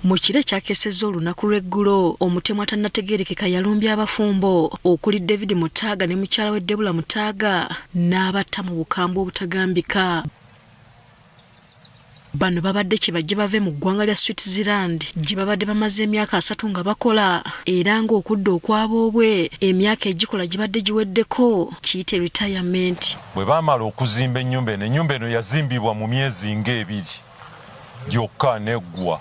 Mu kire kyakesezza olunaku lw'eggulo omutemu atannategeerekeka yalumbye abafumbo okuli David Mutaaga ne mukyala we Debula Mutaaga n'abatta mu bukambwe obutagambika. Bano babadde kibajje bave mu ggwanga lya Switzerland gye babadde bamaze emyaka 3 nga bakola era ng'okudda okwaboobwe emyaka egikola gibadde giweddeko kiyite retirement. Bwe baamala okuzimba ennyumba eno yazimbibwa mu myezi ng'ebiri gyokka neggwa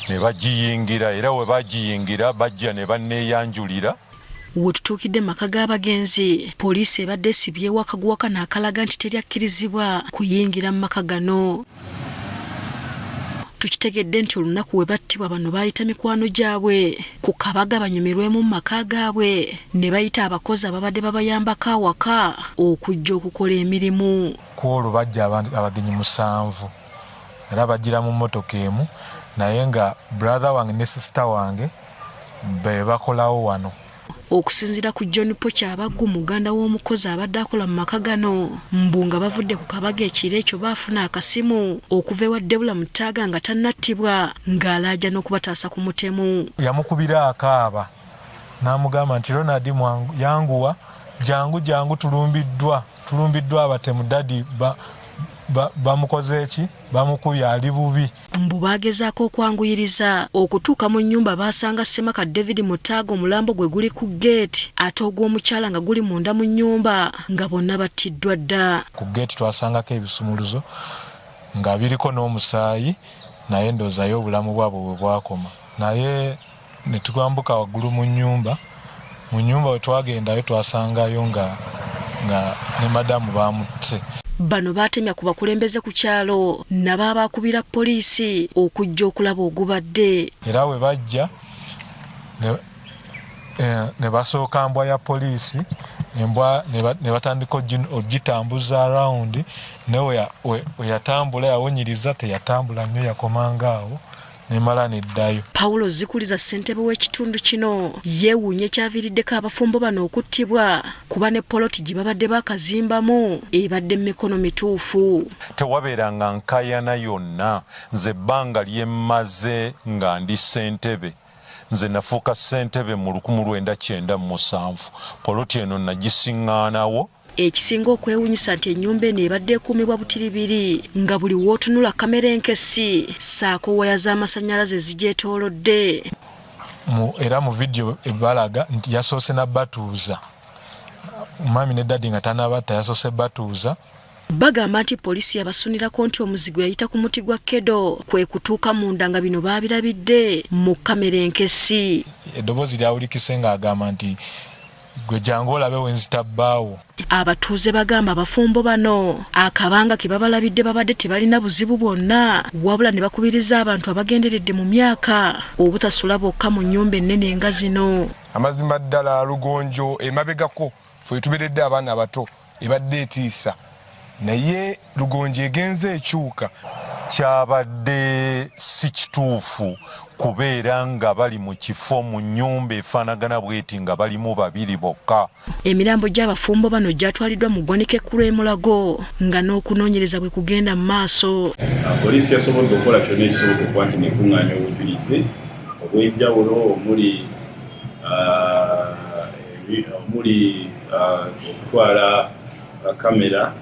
ne bagiyingira era we bagiyingira bajja ne banneeyanjulira. Wetutuukidde maka g'abagenzi poliisi ebadde esibyewo akaguwa kano akalaga nti teryakkirizibwa kuyingira mu maka gano. Tukitegedde nti olunaku we battibwa bano baayita mikwano gyabwe ku kabaga banyumirwemu mu maka gaabwe ne bayita abakozi ababadde babayambako awaka okujja okukola emirimu. Ku olwo bajja abagenyi 7 era bagira mu mmotoka emu naye nga brother wange ne sister wange be bakolawo wano. Okusinziira ku John Pocha abaggu muganda w'omukozi abadde akola mu maka gano mbunga bavudde ku kabaga ekiro ekyo baafuna akasimu okuva ewa Debula Mutaaga nga tannattibwa ng'alaaja n'okubataasa ku mutemu. Yamukubira akaaba n'amugamba nti Ronald yanguwa jangu tulumbiddwa abatemu dadi bamukoze eki bamukubye ali bubi. Mbu bagezaako okwanguyiriza okutuuka mu nnyumba baasanga Ssemaka David Mutaaga omulambo gwe guli ku gate ate ogw'omukyala nga guli munda mu nnyumba nga bonna battiddwa dda. Ku gate twasangako ebisumuluzo nga biriko n'omusaayi naye ndoozayo obulamu bwabwe bwe bwakoma. Naye ne tugambuka waggulu mu nnyumba we twagendayo twasangayo nga ne madamu bamutte. Bano baatemya ku bakulembeze ku kyalo nabo abakubira poliisi okujja okulaba ogubadde. Era we bajja ne basooka mbwa ya poliisi embwa ne batandika ogitambuza around ne we yatambula yawonyiriza teyatambula nnyo yakomanga awo nemala neddayo. Paulo Zikuliza ssentebe w'ekitundu kino yeewuunye kyaviiriddeko abafumbo bano okuttibwa kuba ne poloti gye babadde bakazimbamu ebadde mu mikono mituufu. Tewabeeranga nkayana yonna. Nze ebbanga lyemmaze nga ndi ssentebe nze nafuuka ssentebe mu 1997 poloti eno nagisiŋŋaanawo. Ekisinga okwewuunyisa nti ennyumba eno ebadde ekuumibwa butiribiri nga buli w'otunula kamera enkesi ssaako waya z'amasannyalaze zigyetoolodde. Era mu vidiyo ebalaga nti yasoose nabatuuza mami ne dadi nga tanabatta yasoose batuuza. Bagamba nti poliisi yabasunirako nti omuzigo yayita ku muti gwa Kedo kwe kutuuka munda nga bino baabirabidde mu kamera enkesi. Eddoboozi lyawulikise ng'agamba nti gwe jangu olabe wenzitabbaawo. Abatuuze bagamba abafumbo bano akabanga ke babalabidde babadde tebalina buzibu bwonna wabula ne bakubiriza abantu abagenderedde mu myaka obutasula bokka mu nnyumba ennene nga zino. Amazima ddala Lugonjo emabegako fwe tuberedde abaana abato ebadde etiisa naye Lugonjo egenze ekyuka. Kyabadde si kituufu kubeera nga bali mu kifo mu nnyumba efaanagana bweti nga balimu babiri bokka. Emirambo gy'abafumbo bano gyatwaliddwa mu ggwanika ekkulu e Mulago nga n'okunoonyereza bwe kugenda mu maaso. Poliisi yasobodde okukola kyonna ekisoboka okuba nti nekuŋŋaanya obujulizi obw'enjawulo omuli okutwala kamera